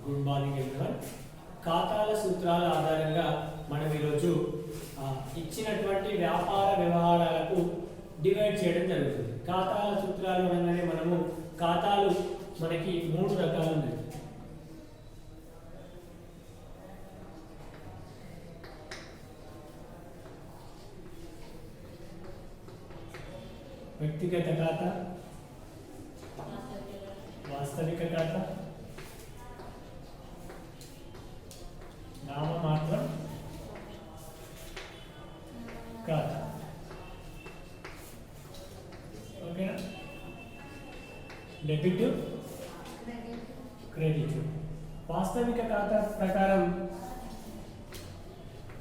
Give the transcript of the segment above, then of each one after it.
Good morning everyone. ఖాతాల సూత్రాల ఆధారంగా మనం ఈరోజు ఇచ్చినటువంటి వ్యాపార వ్యవహారాలకు డివైడ్ చేయడం జరుగుతుంది. ఖాతాల సూత్రాలు అనగానే మనము ఖాతాలు మనకి 3 రకాలు ఉన్నాయి. వ్యక్తిగత ఖాతా, వాస్తవిక ఖాతా, నామమాత్రం ఖాతా. ఓకేనా? Debit, credit. వాస్తవిక ఖాతా ప్రకారం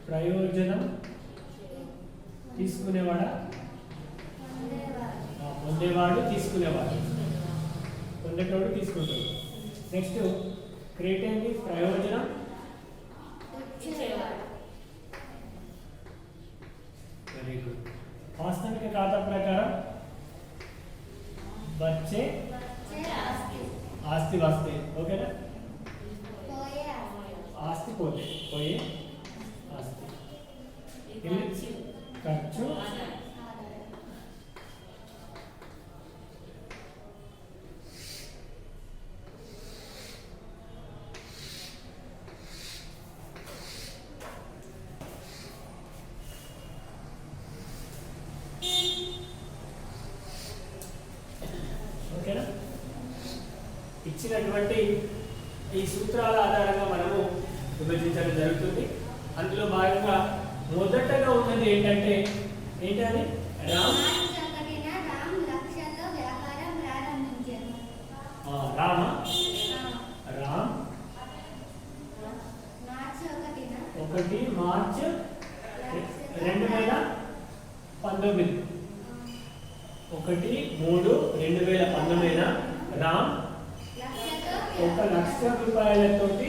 ప్రయోజనం తీసుకునేవాడా, పొందేవాడు, తీసుకునేవాడు, పొందేటోడు, తీసుకుంటాడు. నెక్స్ట్ క్రెడిట్ ఏంటి? ప్రయోజనం వెరీ గుడ్. వాస్తవిక ఖాతా ప్రకారం వచ్చే ఆస్తి వస్తే. ఓకేనా? ఆస్తి పోతే పోయే ఆస్తి. ఖర్చు, ఇచ్చినటువంటి ఈ సూత్రాల ఆధారంగా మనము విభజించడం జరుగుతుంది. అందులో భాగంగా మొదటగా ఉన్నది ఏంటంటే ఏంటది? రామ్ రామ్ 1 మార్చ్ 2019 1/3/2019 రామ్ 1,00,000 రూపాయలతోటి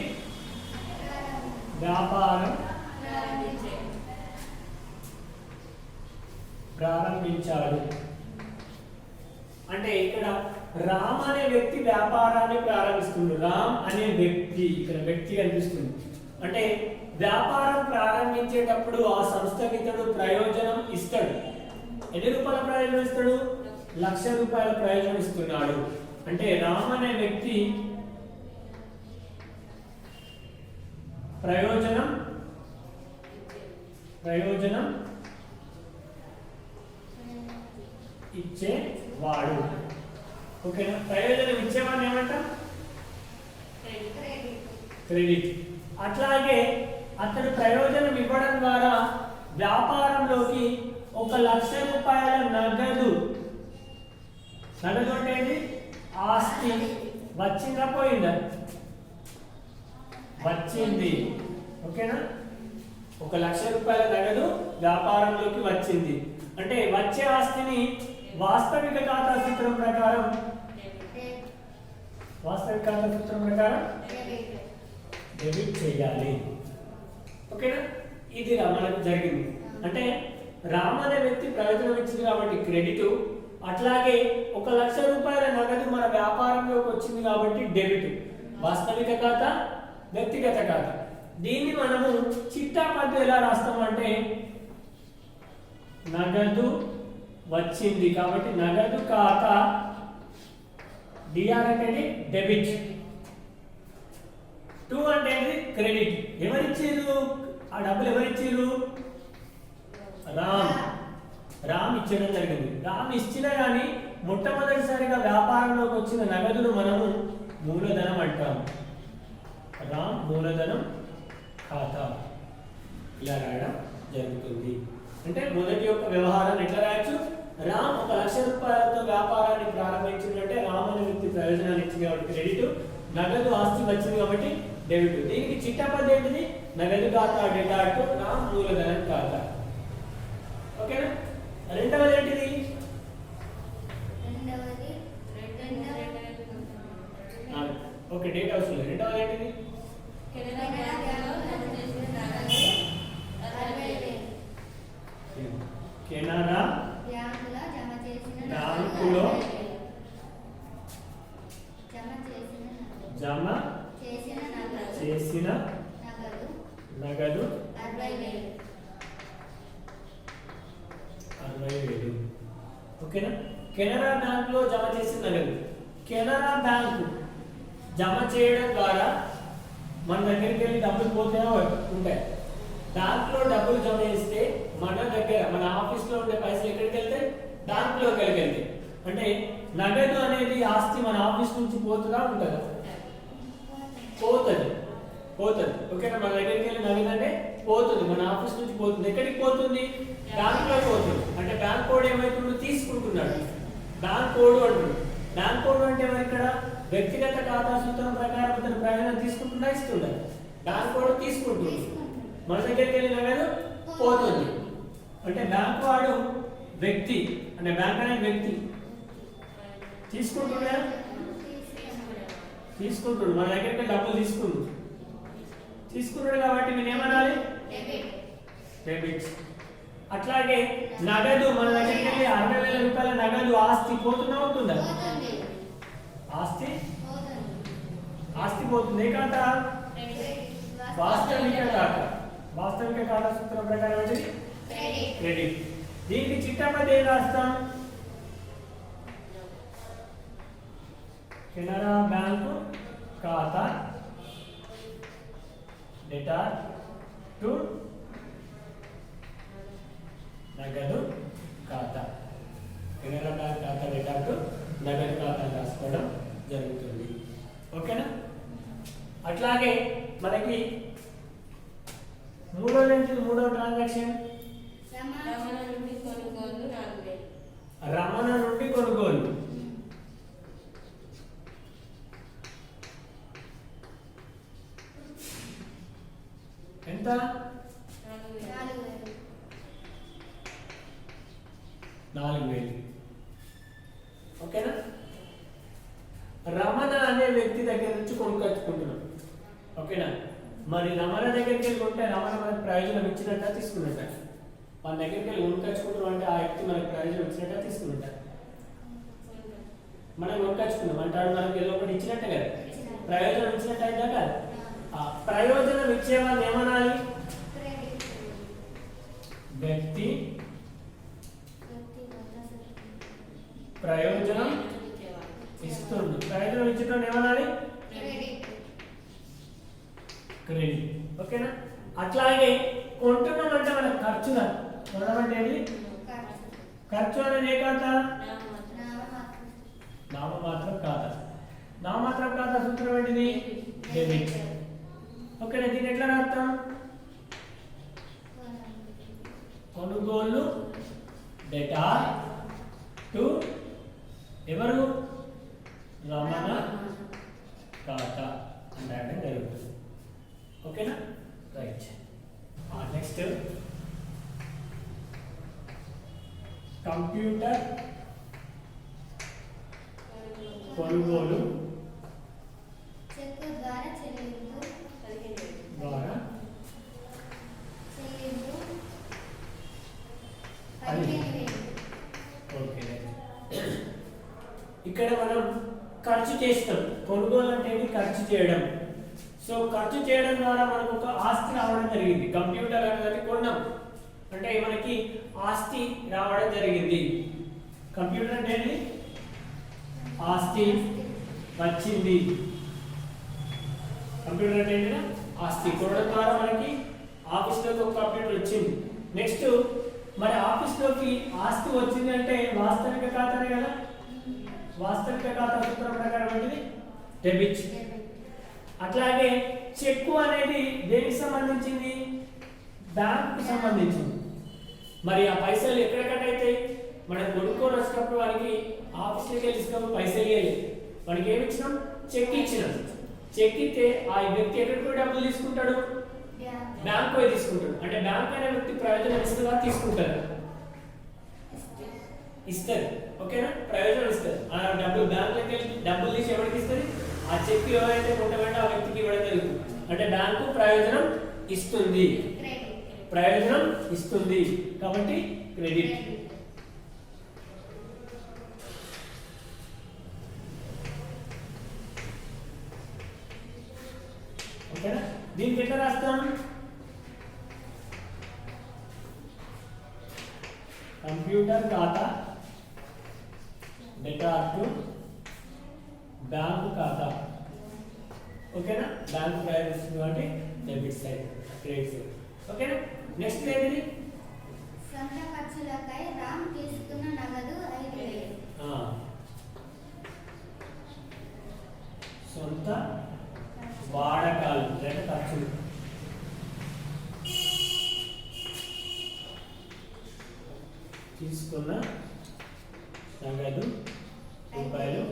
వ్యాపారం ప్రారంభించాడు. అంటే ఇక్కడ రామ్ అనే వ్యక్తి వ్యాపారాన్ని ప్రారంభిస్తుంది. రామ్ అనే వ్యక్తి, ఇక్కడ వ్యక్తి కనిపిస్తుంది. అంటే వ్యాపారం ప్రారంభించేటప్పుడు ఆ సంస్థకి ఇతడు ప్రయోజనం ఇస్తాడు. ఎన్ని రూపాయల ప్రయోజనం ఇస్తాడు? 1,00,000 రూపాయల ప్రయోజనం ఇస్తున్నాడు. అంటే రామ్ అనే వ్యక్తి ప్రయోజనం ఇచ్చేవాడు. ఓకేనా? ప్రయోజనం ఇచ్చేవాడిని ఏమంటాం? క్రెడిట్. అట్లాగే అతడు ప్రయోజనం ఇవ్వడం ద్వారా వ్యాపారంలోకి 1,00,000 రూపాయల నగదు అంటే ఆస్తి వచ్చిందా పోయిందా? వచ్చింది. ఓకేనా? 1,00,000 రూపాయల నగదు వ్యాపారంలోకి వచ్చింది. అంటే వచ్చే ఆస్తిని వాస్తవిక ఖాతా సూత్రం ప్రకారం డెబిట్ చేయాలి. ఓకేనా? ఇది మనకు జరిగింది. అంటే రామ్ అనే వ్యక్తి ప్రయోజనం ఇచ్చింది కాబట్టి క్రెడిట్. అట్లాగే 1,00,000 రూపాయల నగదు మన వ్యాపారంలోకి వచ్చింది కాబట్టి డెబిట్. వాస్తవిక ఖాతా, వ్యక్తిగత ఖాతా. దీన్ని మనము చిట్టా పద్దు ఎలా రాస్తామంటే నగదు వచ్చింది కాబట్టి నగదు ఖాతా, డిఆర్ అంటే డెబిట్, 2 అంటే క్రెడిట్. ఎవరిచ్చారు ఆ డబ్బులు? ఎవరిచ్చారు? రామ్ ఇచ్చడం జరిగింది. రామ్ ఇచ్చినా కానీ మొట్టమొదటిసారిగా వ్యాపారంలోకి వచ్చిన నగదును మనము మూలధనం అంటాము. రామ్ మూలధనం ఖాతా ఇలా రాయడం జరుగుతుంది. అంటే మొదటి యొక్క వ్యవహారాన్ని ఎట్లా రాయొచ్చు? రామ్ 1,00,000 రూపాయలతో వ్యాపారాన్ని ప్రారంభించిందంటే రామ్ అనే వ్యక్తి ప్రయోజనాన్ని ఇచ్చింది కాబట్టి క్రెడిట్, నగదు ఆస్తి వచ్చింది కాబట్టి డెబిట్. దీనికి చిట్టా పద్ధతి ఏంటిది? నగదు ఖాతా డెటాట్, రామ్ మూలధనం ఖాతా. ఓకేనా? రెండవది ఏంటిది? ఓకే, డేట్ అవసరం లేదు. రెండవది ఏంటిది? కెనరా బ్యాంకులో జమ చేసిన చేసిన నగదు 60,000. ఓకేనా. కెనరా బ్యాంకులో జమ చేసిన నగదు. కెనరా బ్యాంకు జమ చేయడం ద్వారా మన దగ్గరికి వెళ్ళి డబ్బులు పోతేనే ఉంటాయి. బ్యాంకులో డబ్బులు జమ చేస్తే మన దగ్గర మన ఆఫీస్లో ఉండే పైసలు ఎక్కడికి వెళ్తాయి? బ్యాంకులోకి వెళ్తాయి. అంటే నగదు అనేది ఆస్తి మన ఆఫీస్ నుంచి పోతుందా ఉంటుందా? పోతుంది. ఓకేనా. మన దగ్గరికి వెళ్ళి నగదు అంటే పోతుంది, మన ఆఫీస్ నుంచి పోతుంది. ఎక్కడికి పోతుంది? బ్యాంకులోకి పోతుంది. అంటే బ్యాంక్ కోడ్ ఏమైతుందో తీసుకుంటున్నాడు. బ్యాంక్ కోడ్ అంటున్నాడు. బ్యాంక్ కోడ్ అంటే మరి ఇక్కడ వ్యక్తిగత ఖాతా సూత్రం ప్రకారం ఇతను ప్రయోజనం తీసుకుంటున్నా ఇస్తుండ. బ్యాంక్ కోడ్ తీసుకుంటుంది, మన దగ్గరికి వెళ్ళి నగదు పోతుంది. అంటే బ్యాంక్ వాడు వ్యక్తి, అంటే బ్యాంక్ అనే వ్యక్తి తీసుకుంటున్నాడు, మన దగ్గరికి డబ్బులు తీసుకున్నాడు కాబట్టి మీరు ఏమనాలి? డెబిట్. అట్లాగే నగదు మన దగ్గరికి వెళ్ళి 60,000 రూపాయల నగదు ఆస్తి పోతున్నా ఉంటుందా? ఆస్తి పోతుంది. ఏ ఖాతా? వాస్తవిక ఖాతా సూత్రం ప్రకారం వచ్చి క్రెడిట్. దీనికి చిట్టపతి ఏం రాస్తాం? కెనరా బ్యాంకు ఖాతా డెటార్ టు నగదు ఖాతా. కెనరా బ్యాంక్ ఖాతా డెటార్ టు నగదు ఖాతా రాసుకోవడం జరుగుతుంది. ఓకేనా. అట్లాగే మనకి మూడో ట్రాన్సాక్షన్ రమణ నుండి కొనుగోలు. ఎంత? 4,000. ఓకేనా. రమణ అనే వ్యక్తి దగ్గర నుంచి కొనుక్కొచ్చుకుంటున్నాం. ఓకేనా. మరి రమణ దగ్గరికి వెళ్ళి కొంటే రమణ మనకు ప్రయోజనం ఇచ్చినట్ట తీసుకున్నట్ట? మన దగ్గరికి వెళ్ళి కొనుక్కొచ్చుకుంటున్నాం అంటే ఆ వ్యక్తి మనకు ప్రయోజనం ఇచ్చినట్ట తీసుకున్నట్ట? మనం కొనుక్కొచ్చుకున్నాం అంటాడు, మనకి ఏదో ఒకటి ఇచ్చినట్టే కదా, ప్రయోజనం ఇచ్చినట్టు అయినా కదా. ఆ ప్రయోజనం ఇచ్చే వాళ్ళు ఏమనాలి? వ్యక్తి ప్రయోజనం ఇస్తుంది. ప్రయోజనం ఇచ్చడం ఏమనాలి? క్రెడిట్. ఓకేనా. అట్లాగే కొంటున్నాం అంటే మనకు ఖర్చుగా కొనడం అంటే ఏంటి? ఖర్చు అనేది ఏ ఖాతా? నామమాత్రం ఖాతా సూత్రం ఏంటిది? డెబిట్. ఓకేనా. దీన్ని ఎట్లా రాస్తాం? కొనుగోలు డెటార్ టు ఎవరు? రమణ ఖాతా అంటే జరుగుతుంది. ఓకేనా. రైట్. నెక్స్ట్ కంప్యూటర్ కొనుగోలు ద్వారా ఇక్కడ మనం ఖర్చు చేస్తాం. కొనుగోలు అంటే ఖర్చు చేయడం. సో ఖర్చు చేయడం ద్వారా మనకు ఒక ఆస్తి రావడం జరిగింది. కంప్యూటర్ అనేది కొన్నాం అంటే మనకి ఆస్తి రావడం జరిగింది. కంప్యూటర్ అంటే ఆస్తి వచ్చింది. కంప్యూటర్ అంటే ఆస్తి కొనడం ద్వారా మనకి ఆఫీస్లోకి ఒక కంప్యూటర్ వచ్చింది. నెక్స్ట్ మరి ఆఫీస్లోకి ఆస్తి వచ్చింది అంటే వాస్తవిక ఖాతానే కదా. వాస్తవిక ఖాతా సూత్రం ప్రకారం ఏంటిది? డెబిట్. అట్లాగే చెక్కు అనేది దేనికి సంబంధించింది? బ్యాంకు సంబంధించింది. మరి ఆ పైసలు ఎక్కడ కట్ అవుతాయి? మనం కొనుక్కొని వచ్చినప్పుడు వారికి ఆఫీస్లోకి వెళ్ళినప్పుడు పైసలు ఇవ్వాలి. వాడికి ఏమి ఇచ్చినాం? చెక్ ఇచ్చినాం. చెక్ ఇస్తే ఆ వ్యక్తి ఎక్కడికి పోయి డబ్బులు తీసుకుంటాడు? బ్యాంక్ పోయి తీసుకుంటాడు. అంటే బ్యాంక్ అనే వ్యక్తి ప్రయోజనం ఇస్తుందా? తీసుకుంటారు, ఇస్తారు. ఓకేనా. ప్రయోజనం ఇస్తారు. ఆ డబ్బులు బ్యాంకులోకి వెళ్ళి డబ్బులు తీసి ఎవరికి ఇస్తుంది? ఆ చెక్ ఎవరైతే కొంటామంటే ఆ వ్యక్తికి ఇవ్వడం జరుగుతుంది. అంటే బ్యాంకు ప్రయోజనం ఇస్తుంది, కాబట్టి క్రెడిట్. ఓకేనా? దీనికి ఎట్లా రాస్తాం? కంప్యూటర్ ఖాతా డెటార్ టు బ్యాంకు ఖాతా. ఓకేనా? బ్యాంకు ప్రయాణిస్తుంది కాబట్టి డెబిట్ సైడ్, క్రెడిట్ సైడ్. ఓకేనా? నెక్స్ట్ ఏంటిది? సొంత ఖర్చులకై రామ్ తీసుకున్న నగదు 5,000. సొంత వాడకాలు లేదా ఖర్చులు. తీసుకున్న నగదు రూపాయలు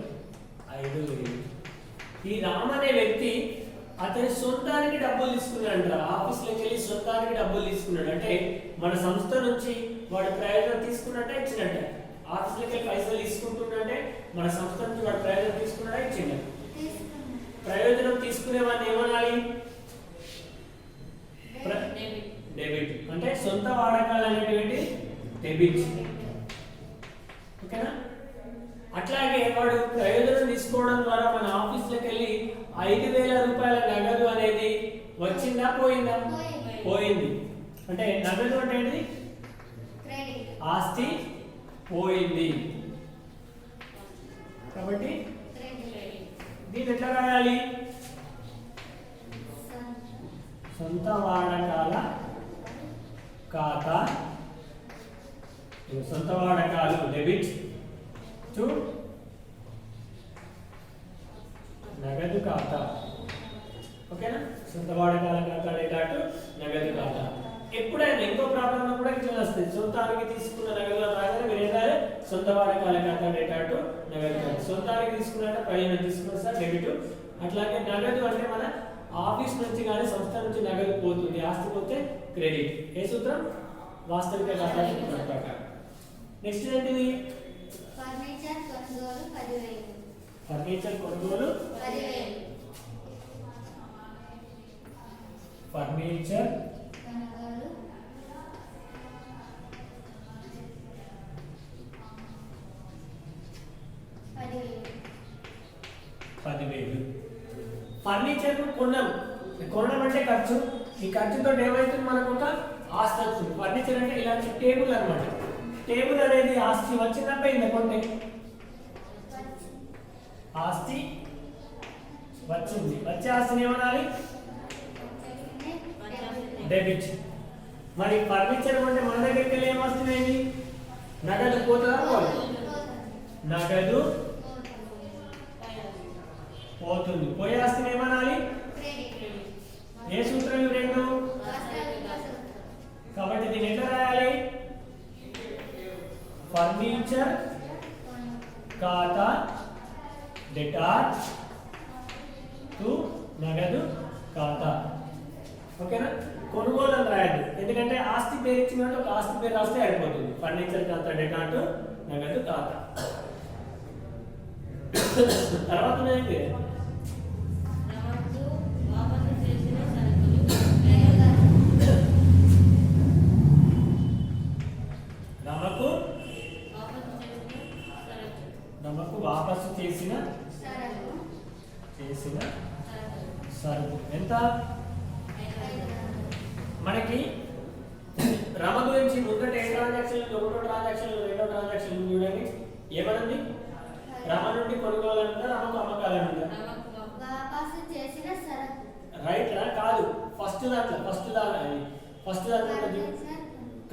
5,000. ఈ రామ్ అనే వ్యక్తి అతని సొంతానికి డబ్బులు తీసుకున్నాడు. ఆఫీస్లోకి వెళ్ళి సొంతానికి డబ్బులు తీసుకున్నాడు. అంటే మన సంస్థ నుంచి వాడు ప్రయోజనం తీసుకున్నట్టే ఇచ్చినట్టే. ఆఫీస్లోకి వెళ్ళి పైసలు తీసుకుంటున్నట్టే మన సంస్థ నుంచి వాడు ప్రయోజనం తీసుకున్నాడా ఇచ్చిండ. ప్రయోజనం తీసుకునేవాడిని ఏమనాలి? డెబిట్. అంటే సొంత వాడకాలు అనేటువంటి డెబిట్. ఓకేనా? అట్లాగే వాడు ప్రయోజనం తీసుకోవడం ద్వారా మన ఆఫీస్లోకి వెళ్ళి 5,000 రూపాయల నగదు అనేది వచ్చిందా పోయిందా? పోయింది. అంటే నగదు అంటే ఏంటి? ఆస్తి పోయింది. కాబట్టి దీన్ని ఎట్లా రాయాలి? సొంత వాడకాల ఖాతా, సొంత వాడకాలు డెబిట్ టు నగదు ఖాతా. ఓకేనా? సొంత వాడకాల ఖాతా డేటా టు నగదు ఖాతా. ఎప్పుడైనా ఇంకో ప్రాబ్లం కూడా ఇట్లా వస్తుంది. సొంతానికి తీసుకున్న నగదు రాగానే మీరు ఏంటంటే సొంత వాడకాల ఖాతా డేటా టు నగదు ఖాతా. సొంతానికి తీసుకున్న ప్రయోజనం తీసుకున్న సార్ డెబిట్. అట్లాగే నగదు అంటే మన ఆఫీస్ నుంచి కానీ సంస్థ నుంచి నగదు పోతుంది, ఆస్తి పోతే క్రెడిట్. ఏ సూత్రం? వాస్తవిక ఖాతా సూత్రం ప్రకారం. నెక్స్ట్ ఏంటిది? ఫర్నిచర్ కొనుగోలు 10,000. ఫర్నిచర్ కొనుగోలు 10,000. ఫర్నిచర్ కొనుగోలు 10,000. ఫర్నిచర్ కొన్నాం. కొనడం అంటే ఖర్చు. ఈ ఖర్చుతో ఏమైతుంది? మనకు ఒక ఆస్తి వస్తుంది. ఫర్నిచర్ అంటే ఇలాంటి టేబుల్ అన్నమాట. టేబుల్ అనేది ఆస్తి వచ్చిందా పోయిందా? కొంటే ఆస్తి వచ్చింది. వచ్చే ఆస్తిని ఏమనాలి? డెబిట్. మరి ఫర్నిచర్ అంటే మన దగ్గరికి వెళ్ళి ఏమొస్తున్నాయి? నగదు పోతుందా? పోదు. నగదు పోతుంది. పోయే ఆస్తిని ఏమనాలి? ఏ సూత్రం ఇవి రెండు? కాబట్టి దీన్ని ఎట్లా రాయాలి? ఫర్నిచర్ ఖాతా డెటార్ టు నగదు ఖాతా. ఓకేనా? కొనుగోలు అని రాయద్దు. ఎందుకంటే ఆస్తి పేరు ఇచ్చినట్టు ఒక ఆస్తి పేరు రాస్తే అయిపోతుంది. ఫర్నిచర్ ఖాతా డెటార్ టు నగదు ఖాతా. తర్వాత ఏంటి? రమకు వాపసు చేసిన సరుకు ఎంత? మనకి రమ గురించి ముందట ఏ ట్రాన్సాక్షన్, ఒకటో ట్రాన్సాక్షన్, రెండో ట్రాన్సాక్షన్ చూడండి. ఏమనుంది? రమ నుండి కొనుగోలంటే రమకు అమ్మకాలంటే రైట్ రా? కాదు. ఫస్ట్ దాంట్లో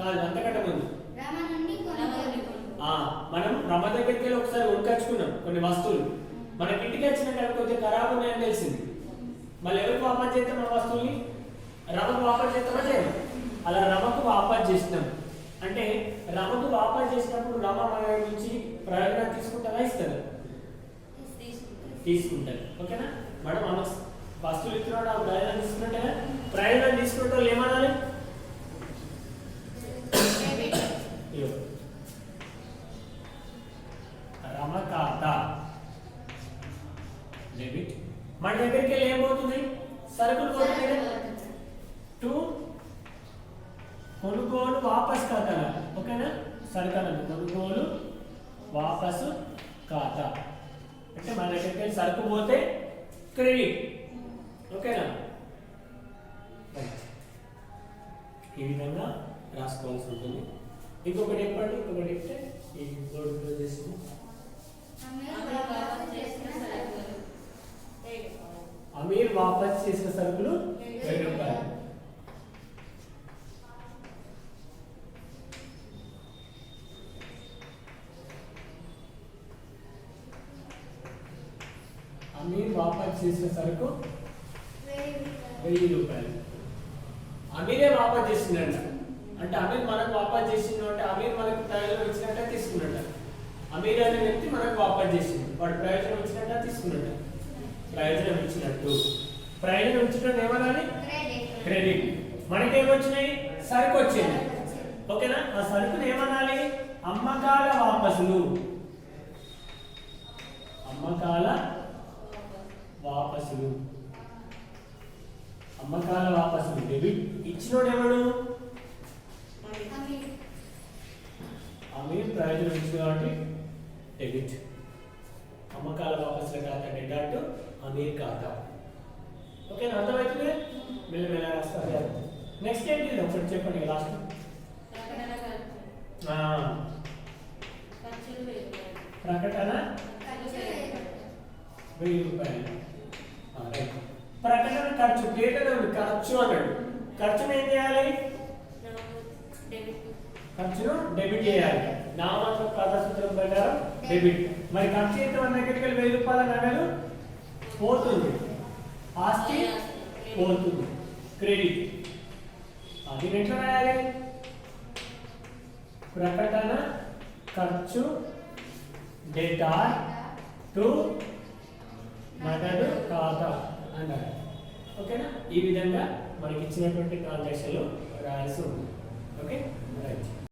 కాదు, అంతకంటే ముందు మనం రమ దగ్గరికి వెళ్ళి ఒకసారి ఉడకచ్చుకున్నాం కొన్ని వస్తువులు. మనకి ఇంటికి వచ్చినాక కొంచెం ఖరాబ్ ఉన్నాయని తెలిసింది. మళ్ళీ ఎవరికి వాపస్ చేస్తాం మన వస్తువుల్ని? రమకు వాపస్ చేస్తామా చేయము? అలా రమకు వాపస్ చేసినాం అంటే రమకు వాపస్ చేసినప్పుడు రమ మన నుంచి ప్రయోజనం తీసుకుంటారా? ఇస్తారు, తీసుకుంటారు. ఓకేనా? మనం మన వస్తువులు ఇస్తున్నాడు, ఆ ప్రయోజనం తీసుకున్నట్టే. ప్రయోజనం తీసుకున్న వాళ్ళు ఏమనాలి? రమ ఖాతా డెబిట్. మన దగ్గరికి వెళ్ళి ఏం పోతుంది? సరుకులు పోతుంది. టు కొనుగోలు వాపస్ ఖాతా. ఓకేనా? సరుకు కొనుగోలు వాపసు ఖాతా అంటే మన దగ్గరికి వెళ్ళి సరుకు పోతే క్రెడిట్. ఓకేనా? ఈ విధంగా రాసుకోవాల్సి ఉంటుంది. ఇంకొకటి చెప్పండి, ఇంకొకటి చెప్తే ఈ బోర్డు క్లోజ్ చేసింది. అమీర్ వాపస్ చేసిన సరుకులు 7 రూపాయలు. అమీర్ వాపస్ చేసిన సరుకు 1000 రూపాయలు. అమీరే వాపస్ చేసిందంట అంటే అమీర్ మనకు వాపస్ చేసిండు అంటే అమీర్ మనకు ప్రయోజనం ఇచ్చినట్టే తీసుకున్నట్ట. అమీర్ అనే వ్యక్తి మనకు వాపస్ చేసిండు, వాడు ప్రయోజనం ఇచ్చినట్ట తీసుకున్నట్ట. ప్రయోజనం ఇచ్చినట్టు, ప్రయోజనం ఇచ్చినట్టు ఏమనాలి? క్రెడిట్. మనకేమొచ్చినాయి? సరుకు వచ్చింది. ఓకేనా? ఆ సరుకుని ఏమనాలి? అమ్మకాల వాపసులు. అమ్మకాల వాపసులు. అమ్మకాల వాపసులు డెబిట్. ఇచ్చినోడు ఎవడు? అమీర్ ప్రయోజనం ఇచ్చింది కాబట్టి డెబిట్. అమ్మకాల వాపసుల ఖాతా డెబిట్, అమీర్ ఖాతా. ఓకేనా? అర్థమవుతుంది? మెల్లమెల్ల రాస్తారు. నెక్స్ట్ ఏంటి ఒకటి చెప్పండి లాస్ట్. ప్రకటన 1000 రూపాయలు. రైట్. ప్రకటన ఖర్చు, డేటా ఖర్చు అన్నాడు. ఖర్చును ఏం చేయాలి? ఖర్చును డెబిట్ చేయాలి. నామమాత్ర ఖాతా సూత్రం ప్రకారం డెబిట్. మరి ఖర్చు అయితే మన దగ్గరికి వెళ్ళి 1000 రూపాయల నగదు పోతుంది, ఆస్తి పోతుంది, క్రెడిట్. అది ఎట్లా రాయాలి? ప్రకటన ఖర్చు డేటా టు నగదు ఖాతా అన్నారు. ఓకేనా? ఈ విధంగా మనకి ఇచ్చినటువంటి ట్రాన్సాక్షన్లు రాయాల్సి ఉంటుంది.